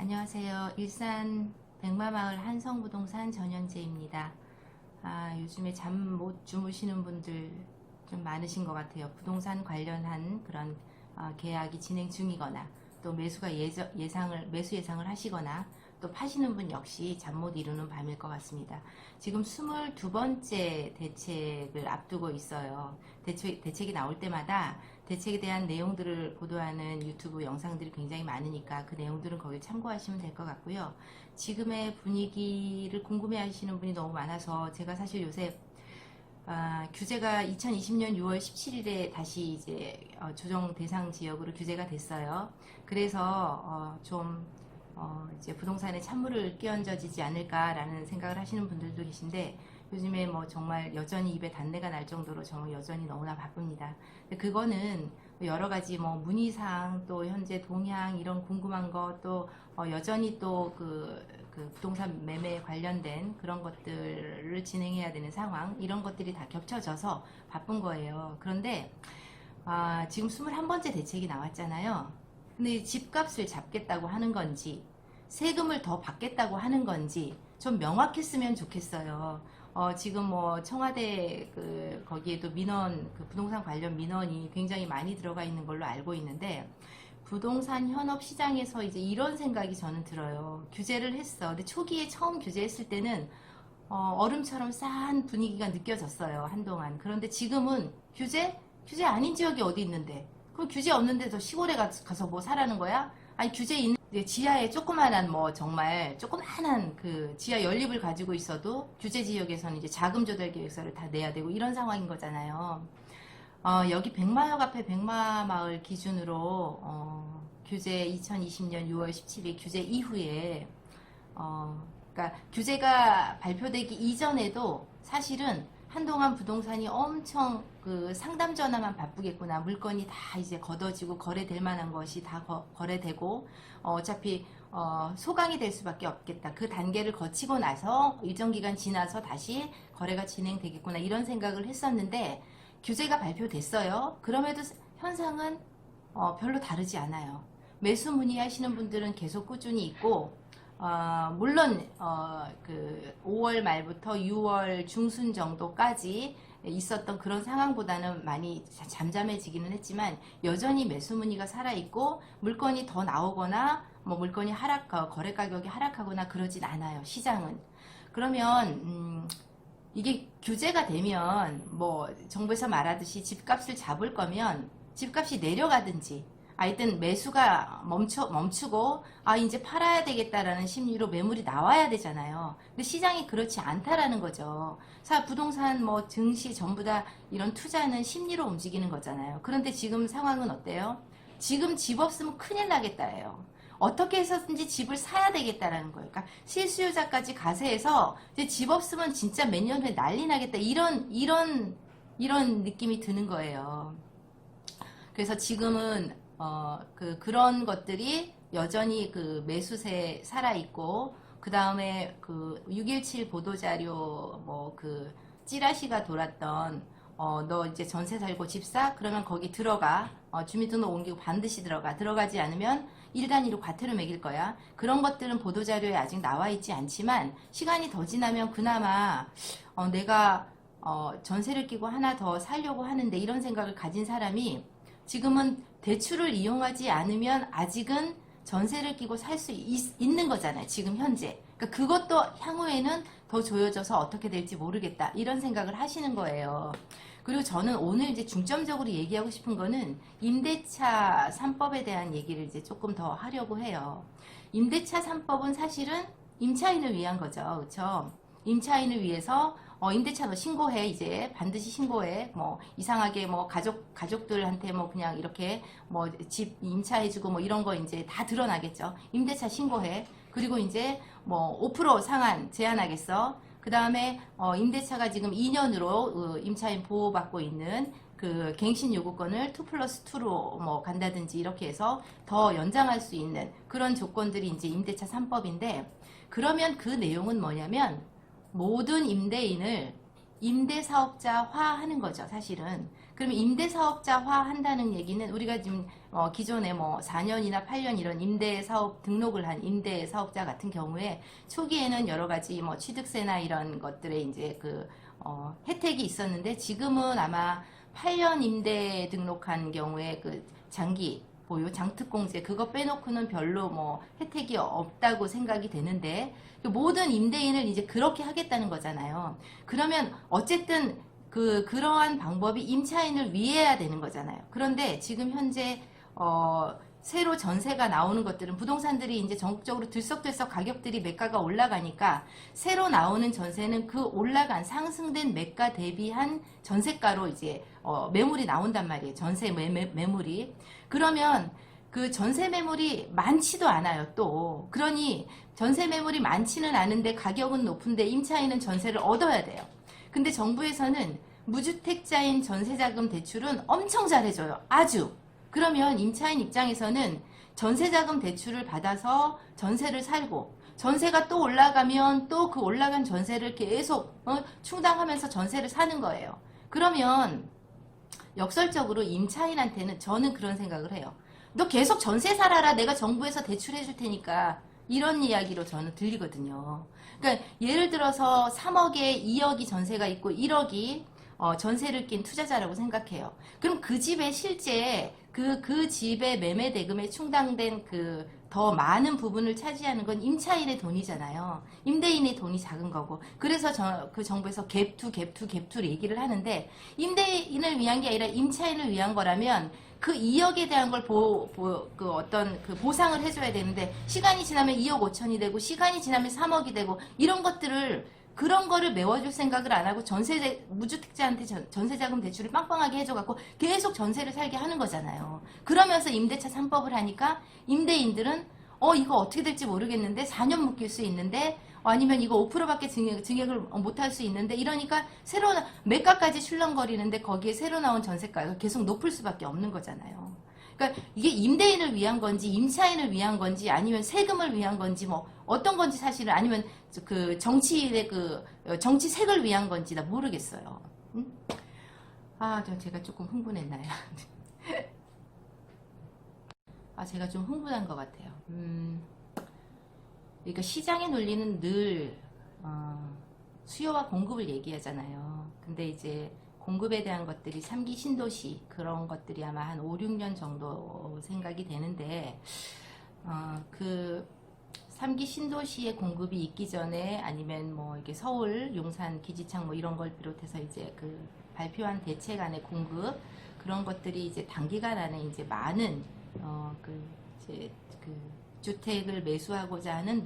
안녕하세요. 일산 백마마을 한성부동산 전현재입니다. 요즘에 잠 못 주무시는 분들 좀 많으신 것 같아요. 부동산 관련한 그런 계약이 진행 중이거나 또 매수가 매수 예상을 하시거나 또 파시는 분 역시 잠 못 이루는 밤일 것 같습니다. 지금 22번째 대책을 앞두고 있어요. 대책이 나올 때마다 대책에 대한 내용들을 보도하는 유튜브 영상들이 굉장히 많으니까 그 내용들은 거기 참고하시면 될 것 같고요. 지금의 분위기를 궁금해 하시는 분이 너무 많아서 제가 사실 요새 규제가 2020년 6월 17일에 다시 이제 조정 대상 지역으로 규제가 됐어요. 그래서 이제 부동산에 찬물을 끼얹어지지 않을까라는 생각을 하시는 분들도 계신데 요즘에 뭐 정말 여전히 입에 단내가 날 정도로 정말 여전히 너무나 바쁩니다. 근데 그거는 여러 가지 뭐 문의사항 또 현재 동향 이런 궁금한 것 또 여전히 또 그 부동산 매매에 관련된 그런 것들을 진행해야 되는 상황 이런 것들이 다 겹쳐져서 바쁜 거예요. 그런데 지금 21번째 대책이 나왔잖아요. 근데 집값을 잡겠다고 하는 건지 세금을 더 받겠다고 하는 건지 좀 명확했으면 좋겠어요. 지금 뭐 청와대 거기에도 민원 부동산 관련 민원이 굉장히 많이 들어가 있는 걸로 알고 있는데 부동산 현업 시장에서 이제 이런 생각이 저는 들어요. 규제를 했어. 근데 초기에 처음 규제했을 때는 얼음처럼 싸한 분위기가 느껴졌어요. 한동안. 그런데 지금은 규제 아닌 지역이 어디 있는데? 그럼 규제 없는데 더 시골에 가서 뭐 사라는 거야? 아니 규제 있는 지하에 조그만한 뭐 정말 조그만한 그 지하 연립을 가지고 있어도 규제 지역에서는 이제 자금 조달 계획서를 다 내야 되고 이런 상황인 거잖아요. 여기 백마역 앞에 백마마을 기준으로 규제 2020년 6월 17일 규제 이후에 그러니까 규제가 발표되기 이전에도 사실은 한동안 부동산이 엄청 그 상담 전화만 바쁘겠구나. 물건이 다 이제 걷어지고 거래될 만한 것이 다 거래되고 어차피 소강이 될 수밖에 없겠다. 그 단계를 거치고 나서 일정 기간 지나서 다시 거래가 진행되겠구나. 이런 생각을 했었는데 규제가 발표됐어요. 그럼에도 현상은 별로 다르지 않아요. 매수 문의하시는 분들은 계속 꾸준히 있고 물론 그 5월 말부터 6월 중순 정도까지 있었던 그런 상황보다는 많이 잠잠해지기는 했지만 여전히 매수 문의가 살아있고 물건이 더 나오거나 뭐 물건이 거래 가격이 하락하거나 그러진 않아요. 시장은. 그러면 이게 규제가 되면 뭐 정부에서 말하듯이 집값을 잡을 거면 집값이 내려가든지 하여튼 매수가 멈추고 이제 팔아야 되겠다라는 심리로 매물이 나와야 되잖아요. 근데 시장이 그렇지 않다라는 거죠. 부동산 뭐 증시 전부 다 이런 투자는 심리로 움직이는 거잖아요. 그런데 지금 상황은 어때요? 지금 집 없으면 큰일 나겠다예요. 어떻게 해서든지 집을 사야 되겠다라는 거예요. 그러니까 실수요자까지 가세해서 이제 집 없으면 진짜 몇 년 후에 난리 나겠다 이런 느낌이 드는 거예요. 그래서 지금은 그런 것들이 여전히 그 매수세 살아있고, 그 다음에 그 6.17 보도자료 뭐 그 찌라시가 돌았던, 너 이제 전세 살고 집 사? 그러면 거기 들어가. 주민등록 옮기고 반드시 들어가지 않으면 1단위로 과태료 매길 거야. 그런 것들은 보도자료에 아직 나와 있지 않지만, 시간이 더 지나면 그나마, 내가, 전세를 끼고 하나 더 살려고 하는데 이런 생각을 가진 사람이 지금은 대출을 이용하지 않으면 아직은 전세를 끼고 살 수 있는 거잖아요. 지금 현재. 그러니까 그것도 향후에는 더 조여져서 어떻게 될지 모르겠다. 이런 생각을 하시는 거예요. 그리고 저는 오늘 이제 중점적으로 얘기하고 싶은 거는 임대차 3법에 대한 얘기를 이제 조금 더 하려고 해요. 임대차 3법은 사실은 임차인을 위한 거죠. 그렇죠? 임차인을 위해서 임대차 너 신고해. 이제 반드시 신고해. 뭐 이상하게 뭐 가족들한테 뭐 그냥 이렇게 뭐 집 임차해주고 뭐 이런 거 이제 다 드러나겠죠. 임대차 신고해. 그리고 이제 뭐 5% 상한 제한하겠어. 그 다음에 임대차가 지금 2년으로 임차인 보호받고 있는 그 갱신 요구권을 2+2로 뭐 간다든지 이렇게 해서 더 연장할 수 있는 그런 조건들이 이제 임대차 3법인데, 그러면 그 내용은 뭐냐면 모든 임대인을 임대사업자화 하는 거죠, 사실은. 그러면 임대사업자화 한다는 얘기는 우리가 지금 기존에 뭐 4년이나 8년 이런 임대사업 등록을 한 임대사업자 같은 경우에 초기에는 여러 가지 뭐 취득세나 이런 것들에 이제 혜택이 있었는데 지금은 아마 8년 임대 등록한 경우에 그 장기 보유 장특공제 그거 빼놓고는 별로 뭐 혜택이 없다고 생각이 되는데 모든 임대인을 이제 그렇게 하겠다는 거잖아요. 그러면 어쨌든 그러한 방법이 임차인을 위해야 되는 거잖아요. 그런데 지금 현재 새로 전세가 나오는 것들은 부동산들이 이제 전국적으로 들썩들썩 가격들이 매가가 올라가니까 새로 나오는 전세는 그 올라간 상승된 매가 대비한 전세가로 이제 매물이 나온단 말이에요. 전세 매물이. 그러면 그 전세 매물이 많지도 않아요, 또. 그러니 전세 매물이 많지는 않은데 가격은 높은데 임차인은 전세를 얻어야 돼요. 근데 정부에서는 무주택자인 전세자금 대출은 엄청 잘해줘요. 아주. 그러면 임차인 입장에서는 전세자금 대출을 받아서 전세를 살고 전세가 또 올라가면 또 그 올라간 전세를 계속 충당하면서 전세를 사는 거예요. 그러면 역설적으로 임차인한테는 저는 그런 생각을 해요. 너 계속 전세 살아라. 내가 정부에서 대출해 줄 테니까. 이런 이야기로 저는 들리거든요. 그러니까 예를 들어서 3억에 2억이 전세가 있고 1억이 전세를 낀 투자자라고 생각해요. 그럼 그 집에 실제 그 집의 매매 대금에 충당된 더 많은 부분을 차지하는 건 임차인의 돈이잖아요. 임대인의 돈이 작은 거고. 그래서 그 정부에서 갭2 얘기를 하는데 임대인을 위한 게 아니라 임차인을 위한 거라면 그 2억에 대한 걸 보상을 해줘야 되는데 시간이 지나면 2억 5천이 되고 시간이 지나면 3억이 되고 이런 것들을 그런 거를 메워줄 생각을 안 하고 무주택자한테 전세자금 대출을 빵빵하게 해줘갖고 계속 전세를 살게 하는 거잖아요. 그러면서 임대차 3법을 하니까 임대인들은 이거 어떻게 될지 모르겠는데 4년 묶일 수 있는데 아니면 이거 5%밖에 증액을 못할 수 있는데 이러니까 매가까지 출렁거리는데 거기에 새로 나온 전세가가 계속 높을 수밖에 없는 거잖아요. 그러니까 이게 임대인을 위한 건지 임차인을 위한 건지 아니면 세금을 위한 건지 뭐 어떤 건지 사실은 아니면 그 정치인의 정치색을 위한 건지 나 모르겠어요. 응? 제가 조금 흥분했나요? 제가 좀 흥분한 것 같아요. 그러니까 시장의 논리는 늘 수요와 공급을 얘기하잖아요. 근데 이제 공급에 대한 것들이 3기 신도시 그런 것들이 아마 한 5, 6년 정도 생각이 되는데 그 3기 신도시의 공급이 있기 전에 아니면 뭐 이게 서울, 용산, 기지창 뭐 이런 걸 비롯해서 이제 발표한 대책안의 공급 그런 것들이 이제 단기간 안에 이제 많은 주택을 매수하고자 하는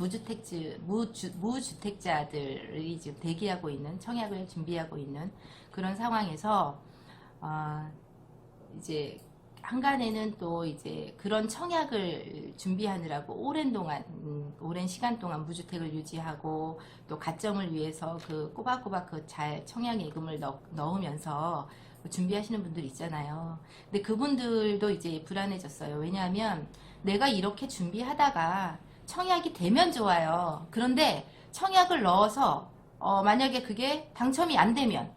무주택자들이 지금 대기하고 있는 청약을 준비하고 있는 그런 상황에서 이제 한간에는 또 이제 그런 청약을 준비하느라고 오랜 시간 동안 무주택을 유지하고 또 가점을 위해서 꼬박꼬박 잘 청약 예금을 넣으면서 준비하시는 분들 있잖아요. 근데 그분들도 이제 불안해졌어요. 왜냐하면 내가 이렇게 준비하다가 청약이 되면 좋아요. 그런데 청약을 넣어서 만약에 그게 당첨이 안 되면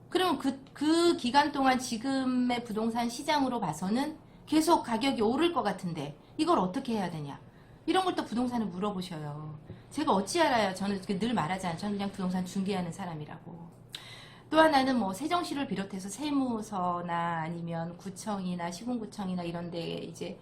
그러면 그 기간 동안 지금의 부동산 시장으로 봐서는 계속 가격이 오를 것 같은데 이걸 어떻게 해야 되냐. 이런 걸 또 부동산을 물어보셔요. 제가 어찌 알아요. 저는 늘 말하잖아요. 저는 그냥 부동산 중개하는 사람이라고. 또 하나는 뭐 세종시를 비롯해서 세무서나 아니면 구청이나 시군구청이나 이런 데 이제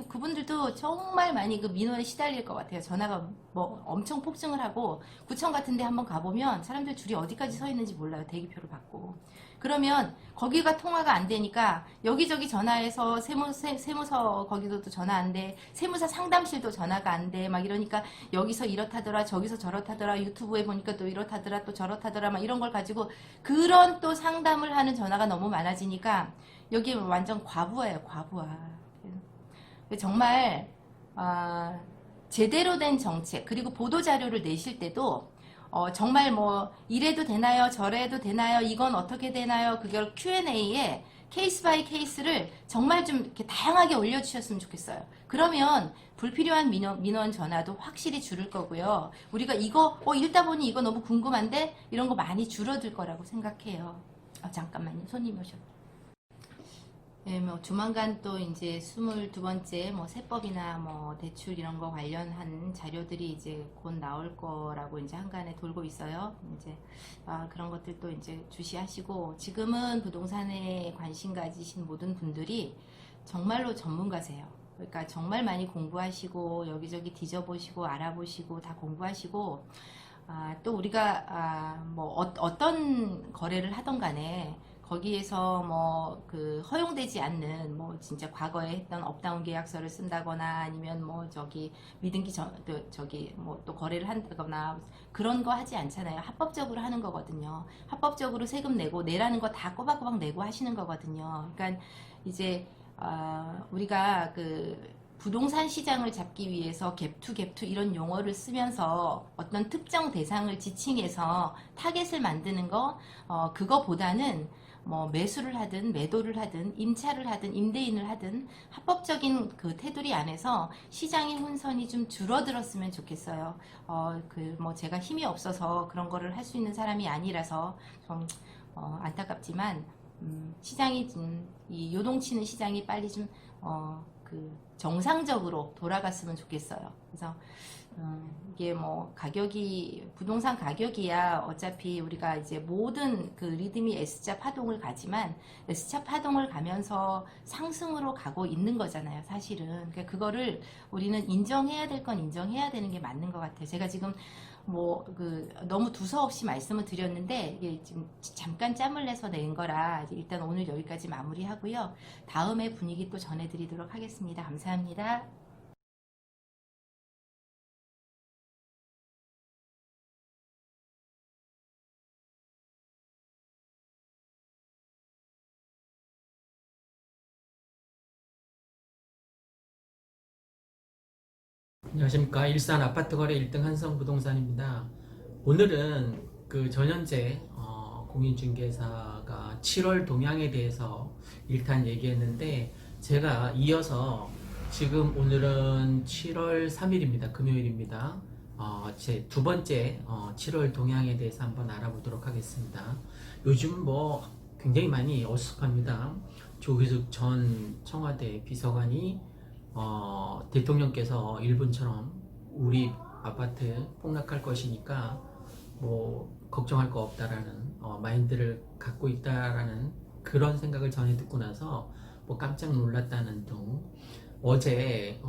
그분들도 정말 많이 민원에 시달릴 것 같아요. 전화가 뭐 엄청 폭증을 하고 구청 같은 데 한번 가보면 사람들 줄이 어디까지 서 있는지 몰라요. 대기표를 받고. 그러면 거기가 통화가 안 되니까 여기저기 전화해서 세무서 거기서도 전화 안 돼. 세무사 상담실도 전화가 안 돼. 막 이러니까 여기서 이렇다더라 저기서 저렇다더라 유튜브에 보니까 또 이렇다더라 또 저렇다더라 막 이런 걸 가지고 그런 또 상담을 하는 전화가 너무 많아지니까 여기 완전 과부하예요. 과부하. 정말 제대로 된 정책 그리고 보도자료를 내실 때도 정말 뭐 이래도 되나요? 저래도 되나요? 이건 어떻게 되나요? 그걸 Q&A에 케이스 바이 케이스를 정말 좀 이렇게 다양하게 올려주셨으면 좋겠어요. 그러면 불필요한 민원 전화도 확실히 줄을 거고요. 우리가 이거 읽다 보니 이거 너무 궁금한데 이런 거 많이 줄어들 거라고 생각해요. 잠깐만요. 손님이 오셨고. 네, 뭐 조만간 또 이제 22번째 뭐 세법이나 뭐 대출 이런 거 관련한 자료들이 이제 곧 나올 거라고 이제 한간에 돌고 있어요. 이제 그런 것들도 이제 주시하시고, 지금은 부동산에 관심 가지신 모든 분들이 정말로 전문가세요. 그러니까 정말 많이 공부하시고 여기저기 뒤져보시고 알아보시고 다 공부하시고, 또 우리가 뭐 어떤 거래를 하던 간에 거기에서 뭐 그 허용되지 않는 뭐 진짜 과거에 했던 업다운 계약서를 쓴다거나 아니면 뭐 저기 미등기 저기 뭐 또 거래를 한다거나 그런 거 하지 않잖아요. 합법적으로 하는 거거든요. 합법적으로 세금 내고 내라는 거 다 꼬박꼬박 내고 하시는 거거든요. 그러니까 이제 우리가 그 부동산 시장을 잡기 위해서 갭투 이런 용어를 쓰면서 어떤 특정 대상을 지칭해서 타겟을 만드는 거, 그거보다는 뭐 매수를 하든 매도를 하든 임차를 하든 임대인을 하든 합법적인 그 테두리 안에서 시장의 혼선이 좀 줄어들었으면 좋겠어요. 그 뭐 제가 힘이 없어서 그런 거를 할 수 있는 사람이 아니라서 좀 안타깝지만 시장이 이 요동치는 시장이 빨리 좀 그 정상적으로 돌아갔으면 좋겠어요. 그래서 이게 뭐 가격이 부동산 가격이야 어차피 우리가 이제 모든 그 리듬이 S자 파동을 가지만 S자 파동을 가면서 상승으로 가고 있는 거잖아요, 사실은. 그러니까 그거를 우리는 인정해야 될 건 인정해야 되는 게 맞는 것 같아요. 제가 지금 뭐 그 너무 두서없이 말씀을 드렸는데 이게 지금 잠깐 짬을 내서 낸 거라 일단 오늘 여기까지 마무리하고요. 다음에 분위기 또 전해드리도록 하겠습니다. 감사합니다. 안녕하십니까. 일산 아파트 거래 1등 한성부동산입니다. 오늘은 그 전현재 공인중개사가 7월 동향에 대해서 일단 얘기했는데, 제가 이어서 지금 오늘은 7월 3일입니다. 금요일입니다. 제 두 번째 7월 동향에 대해서 한번 알아보도록 하겠습니다. 요즘 뭐 굉장히 많이 어수선합니다. 조규숙 전 청와대 비서관이 대통령께서 일본처럼 우리 아파트 폭락할 것이니까 뭐 걱정할 거 없다라는 마인드를 갖고 있다라는 그런 생각을 전해 듣고 나서 뭐 깜짝 놀랐다는 등, 어제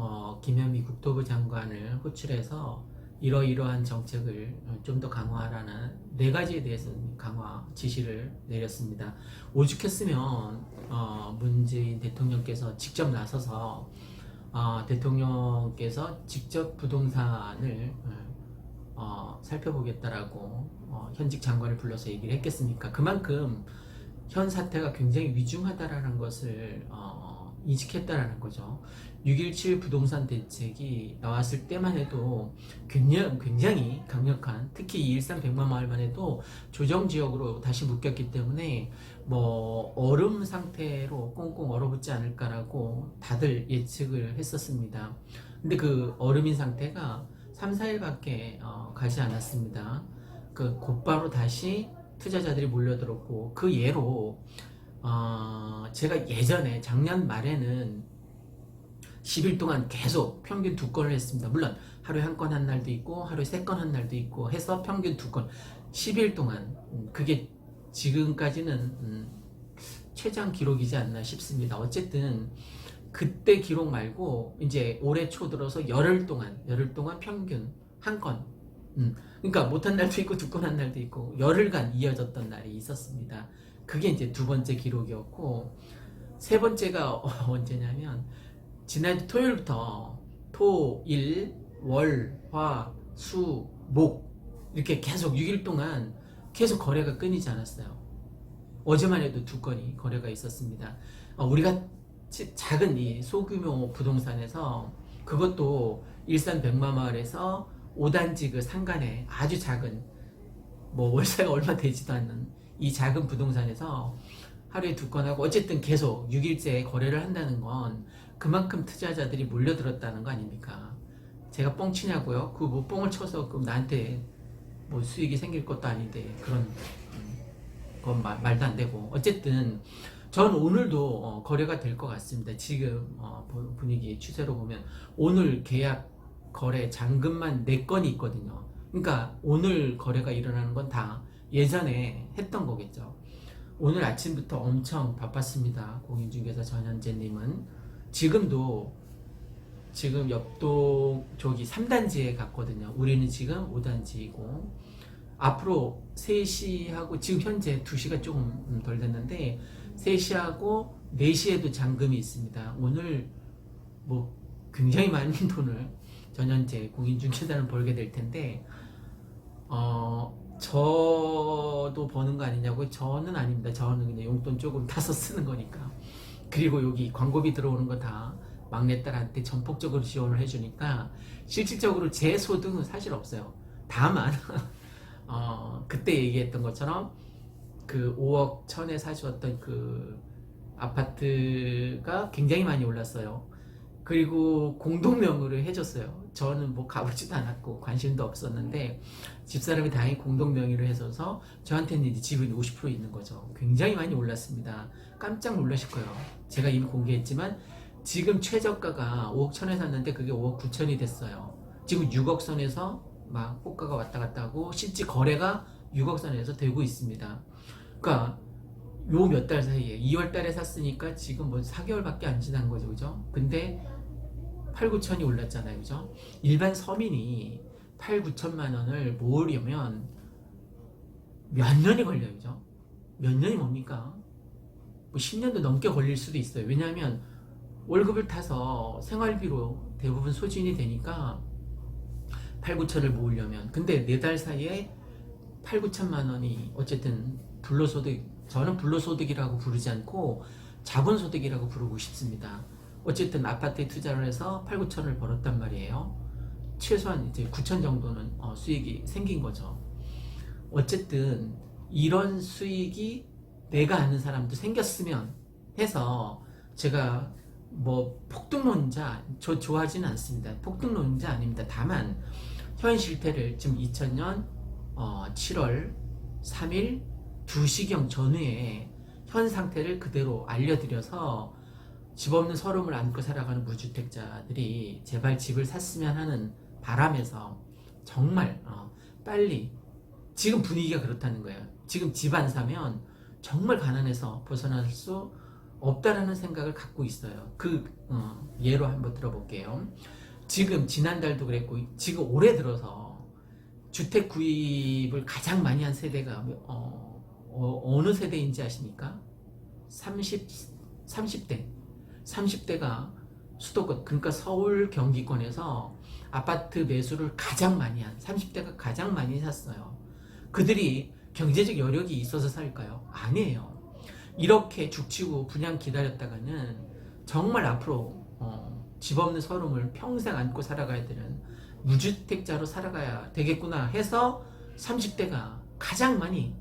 김현미 국토부 장관을 호출해서 이러이러한 정책을 좀 더 강화하라는 네 가지에 대해서 강화 지시를 내렸습니다. 오죽했으면 문재인 대통령께서 직접 나서서 대통령께서 직접 부동산을 살펴보겠다라고 현직 장관을 불러서 얘기를 했겠습니까? 그만큼 현 사태가 굉장히 위중하다라는 것을 인식했다라는 거죠. 6.17 부동산 대책이 나왔을 때만 해도 굉장히 강력한, 특히 이 일산 백마마을만 해도 조정지역으로 다시 묶였기 때문에 뭐 얼음 상태로 꽁꽁 얼어붙지 않을까라고 다들 예측을 했었습니다. 근데 그 얼음인 상태가 3, 4일밖에 가지 않았습니다. 그 곧바로 다시 투자자들이 몰려들었고, 그 예로 제가 예전에 작년 말에는 10일 동안 계속 평균 2건을 했습니다. 물론 하루에 한 건 한 날도 있고 하루에 3건 한 날도 있고 해서 평균 2건 10일 동안, 그게 지금까지는 최장 기록이지 않나 싶습니다. 어쨌든 그때 기록 말고 이제 올해 초 들어서 열흘 동안 평균 한 건, 그러니까 못한 날도 있고 2건 한 날도 있고 열흘간 이어졌던 날이 있었습니다. 그게 이제 두 번째 기록이었고, 세 번째가 언제냐면 지난주 토요일부터 토, 일, 월, 화, 수, 목 이렇게 계속 6일 동안 계속 거래가 끊이지 않았어요. 어제만 해도 2건이 거래가 있었습니다. 우리가 작은 이 소규모 부동산에서, 그것도 일산 백마마을에서 5단지 그 상간에 아주 작은 뭐 월세가 얼마 되지도 않는 이 작은 부동산에서 하루에 2건 하고 어쨌든 계속 6일째 거래를 한다는 건 그만큼 투자자들이 몰려들었다는 거 아닙니까? 제가 뻥치냐고요? 그 뭐 뻥을 쳐서 그럼 나한테 뭐 수익이 생길 것도 아닌데 그런 건 말도 안 되고 어쨌든 전 오늘도 거래가 될 것 같습니다. 지금 분위기 추세로 보면 오늘 계약 거래 잔금만 4건이 있거든요. 그러니까 오늘 거래가 일어나는 건 다 예전에 했던 거겠죠. 오늘 아침부터 엄청 바빴습니다. 공인중개사 전현재님은 지금도 지금 옆동 저기 3단지에 갔거든요. 우리는 지금 5단지이고 앞으로 3시하고 지금 현재 2시가 조금 덜 됐는데 3시하고 4시에도 잔금이 있습니다. 오늘 뭐 굉장히 많은 돈을 전현재 공인중개사는 벌게 될 텐데 저도 버는 거 아니냐고. 저는 아닙니다. 저는 그냥 용돈 조금 타서 쓰는 거니까. 그리고 여기 광고비 들어오는 거 다 막내딸한테 전폭적으로 지원을 해주니까 실질적으로 제 소득은 사실 없어요. 다만 그때 얘기했던 것처럼 그 5억 1천에 사주었던 그 아파트가 굉장히 많이 올랐어요. 그리고 공동명의로 해줬어요. 저는 뭐 가보지도 않았고 관심도 없었는데 집사람이 다행히 공동명의로 해줘서 저한테는 이제 지분이 50% 있는 거죠. 굉장히 많이 올랐습니다. 깜짝 놀라실 거예요. 제가 이미 공개했지만 지금 최저가가 5억 1천에 샀는데 그게 5억 9천이 됐어요. 지금 6억 선에서 막 호가가 왔다 갔다 하고 실제 거래가 6억 선에서 되고 있습니다. 그러니까 요 몇 달 사이에 2월 달에 샀으니까 지금 뭐 4개월밖에 안 지난 거죠. 그죠? 근데 8, 9천이 올랐잖아요. 그죠? 일반 서민이 8, 9천만 원을 모으려면 몇 년이 걸려요. 그죠? 몇 년이 뭡니까? 뭐 10년도 넘게 걸릴 수도 있어요. 왜냐하면 월급을 타서 생활비로 대부분 소진이 되니까 8, 9천을 모으려면. 근데 4달 사이에 8, 9천만 원이 어쨌든 불로소득, 저는 불로소득이라고 부르지 않고 자본소득이라고 부르고 싶습니다. 어쨌든 아파트에 투자를 해서 8, 9천을 벌었단 말이에요. 최소한 이제 9천 정도는 수익이 생긴 거죠. 어쨌든 이런 수익이 내가 아는 사람도 생겼으면 해서 제가 뭐 폭등론자, 저 좋아하지는 않습니다. 폭등론자 아닙니다. 다만 현 실태를 지금 2000년 7월 3일 2시경 전후에 현 상태를 그대로 알려드려서 집 없는 서름을 안고 살아가는 무주택자들이 제발 집을 샀으면 하는 바람에서 정말 빨리, 지금 분위기가 그렇다는 거예요. 지금 집 안 사면 정말 가난해서 벗어날 수 없다라는 생각을 갖고 있어요. 그 예로 한번 들어볼게요. 지금 지난달도 그랬고 지금 올해 들어서 주택 구입을 가장 많이 한 세대가 어느 세대인지 아십니까? 30대가 수도권, 그러니까 서울 경기권에서 아파트 매수를 가장 많이 한 30대가 가장 많이 샀어요. 그들이 경제적 여력이 있어서 살까요? 아니에요. 이렇게 죽치고 분양 기다렸다가는 정말 앞으로 집 없는 서름을 평생 안고 살아가야 되는 무주택자로 살아가야 되겠구나 해서 30대가 가장 많이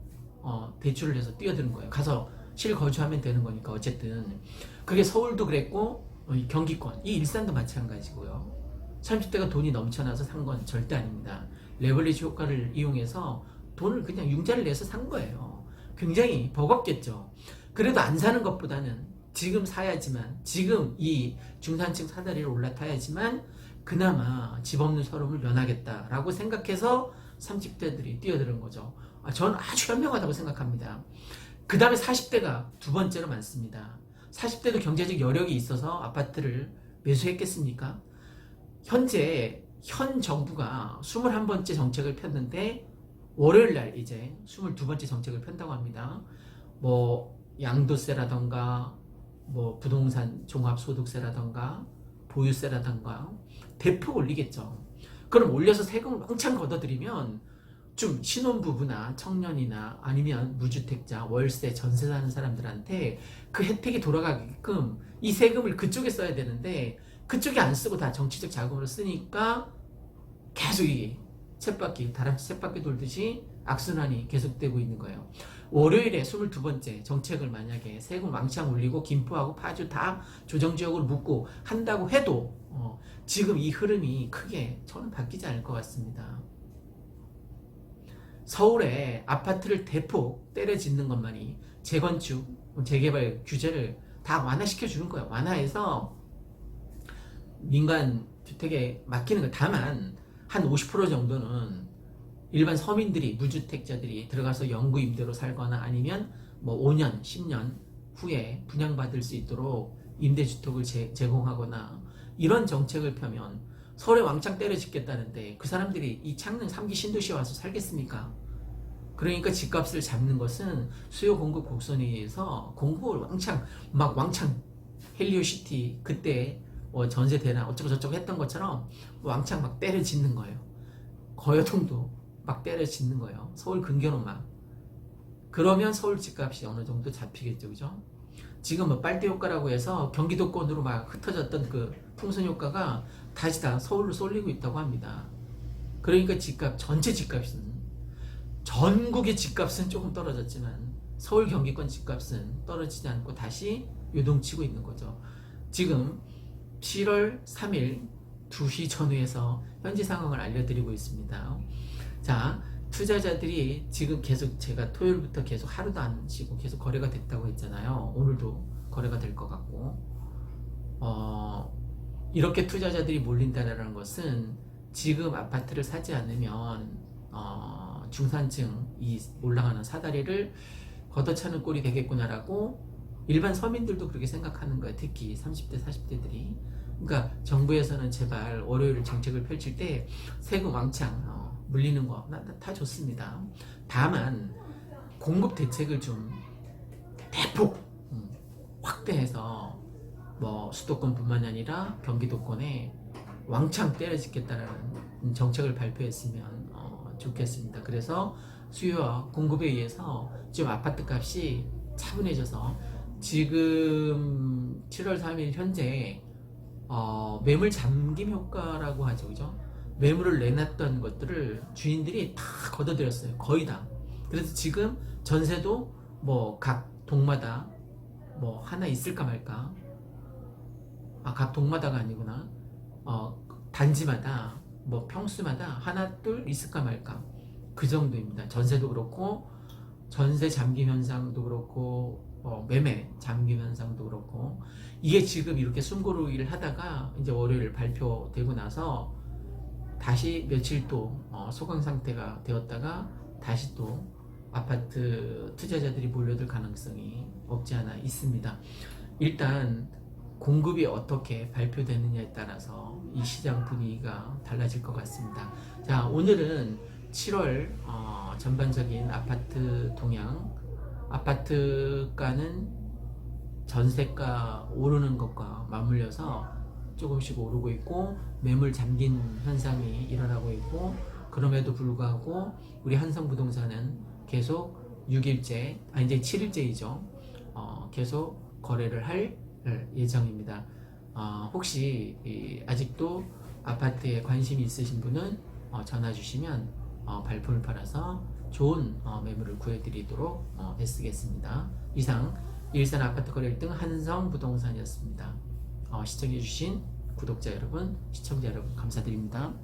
대출을 해서 뛰어드는 거예요. 가서 실거주하면 되는 거니까. 어쨌든 그게 서울도 그랬고 경기권, 이 일산도 마찬가지고요. 30대가 돈이 넘쳐나서 산 건 절대 아닙니다. 레버리지 효과를 이용해서 돈을 그냥 융자를 내서 산 거예요. 굉장히 버겁겠죠. 그래도 안 사는 것보다는 지금 사야지만, 지금 이 중산층 사다리를 올라타야지만 그나마 집 없는 서름을 면하겠다라고 생각해서 30대들이 뛰어드는 거죠. 저는 아주 현명하다고 생각합니다. 그 다음에 40대가 두 번째로 많습니다. 40대도 경제적 여력이 있어서 아파트를 매수했겠습니까? 현재 현 정부가 21번째 정책을 폈는데 월요일날 이제 22번째 정책을 편다고 합니다. 뭐 양도세라던가 뭐 부동산 종합소득세라던가 보유세라던가 대폭 올리겠죠. 그럼 올려서 세금을 왕창 걷어들이면 좀 신혼부부나 청년이나 아니면 무주택자, 월세, 전세 사는 사람들한테 그 혜택이 돌아가게끔 이 세금을 그쪽에 써야 되는데 그쪽에 안 쓰고 다 정치적 자금으로 쓰니까 계속 이 쳇바퀴, 다람쥐 쳇바퀴 돌듯이 악순환이 계속되고 있는 거예요. 월요일에 22번째 정책을 만약에 세금 왕창 올리고 김포하고 파주 다 조정지역으로 묶고 한다고 해도 지금 이 흐름이 크게 저는 바뀌지 않을 것 같습니다. 서울에 아파트를 대폭 때려 짓는 것만이 재건축, 재개발 규제를 다 완화시켜 주는 거예요. 완화해서 민간 주택에 맡기는 거예요. 다만 한 50% 정도는 일반 서민들이, 무주택자들이 들어가서 영구 임대로 살거나 아니면 뭐 5년, 10년 후에 분양받을 수 있도록 임대주택을 제공하거나 이런 정책을 펴면 서울에 왕창 때려 짓겠다는데 그 사람들이 이 창릉 3기 신도시에 와서 살겠습니까? 그러니까 집값을 잡는 것은 수요 공급 곡선에 의해서 공급을 왕창 헬리오시티 그때 전세 대나 어쩌고 저쩌고 했던 것처럼 왕창 막 때려 짓는 거예요. 거여동도 막 때려 짓는 거예요. 서울 근교는 막. 그러면 서울 집값이 어느 정도 잡히겠죠, 그죠? 지금 뭐 빨대 효과라고 해서 경기도권으로 막 흩어졌던 그 풍선 효과가 다시 다 서울로 쏠리고 있다고 합니다. 그러니까 전체 집값은, 전국의 집값은 조금 떨어졌지만 서울 경기권 집값은 떨어지지 않고 다시 요동치고 있는 거죠. 지금 7월 3일 2시 전후에서 현지 상황을 알려드리고 있습니다. 자, 투자자들이 지금 계속 제가 토요일부터 계속 하루도 안 쉬고 계속 거래가 됐다고 했잖아요. 오늘도 거래가 될 것 같고 이렇게 투자자들이 몰린다는 것은 지금 아파트를 사지 않으면 중산층이 올라가는 사다리를 걷어차는 꼴이 되겠구나라고 일반 서민들도 그렇게 생각하는 거예요. 특히 30대 40대들이. 그러니까 정부에서는 제발 월요일 정책을 펼칠 때 세금 왕창 물리는 거 다 좋습니다. 다만 공급 대책을 좀 대폭 확대해서 뭐 수도권뿐만이 아니라 경기도권에 왕창 때려짓겠다는 정책을 발표했으면 좋겠습니다. 그래서 수요와 공급에 의해서 지금 아파트 값이 차분해져서 지금 7월 3일 현재 매물 잠김 효과라고 하죠, 그죠? 매물을 내놨던 것들을 주인들이 다 걷어들였어요. 거의 다. 그래서 지금 전세도 뭐 각 동마다 뭐 하나 있을까 말까. 각 동마다가 아니구나. 단지마다 뭐 평수마다 하나 둘 있을까 말까. 그 정도입니다. 전세도 그렇고 전세 잠김 현상도 그렇고 매매 잠김 현상도 그렇고 이게 지금 이렇게 숨고르기를 하다가 이제 월요일 발표되고 나서 다시 며칠 또 소강 상태가 되었다가 다시 또 아파트 투자자들이 몰려들 가능성이 없지 않아 있습니다. 일단 공급이 어떻게 발표되느냐에 따라서 이 시장 분위기가 달라질 것 같습니다. 자, 오늘은 7월 전반적인 아파트 동향, 아파트가는 전세가 오르는 것과 맞물려서 조금씩 오르고 있고 매물 잠긴 현상이 일어나고 있고 그럼에도 불구하고 우리 한성부동산은 계속 6일째, 이제 7일째이죠. 계속 거래를 할 예정입니다. 혹시 아직도 아파트에 관심이 있으신 분은 전화 주시면 발품을 팔아서 좋은 매물을 구해드리도록 애쓰겠습니다. 이상 일산 아파트 거래 1등 한성부동산이었습니다. 시청해주신 구독자 여러분, 시청자 여러분 감사드립니다.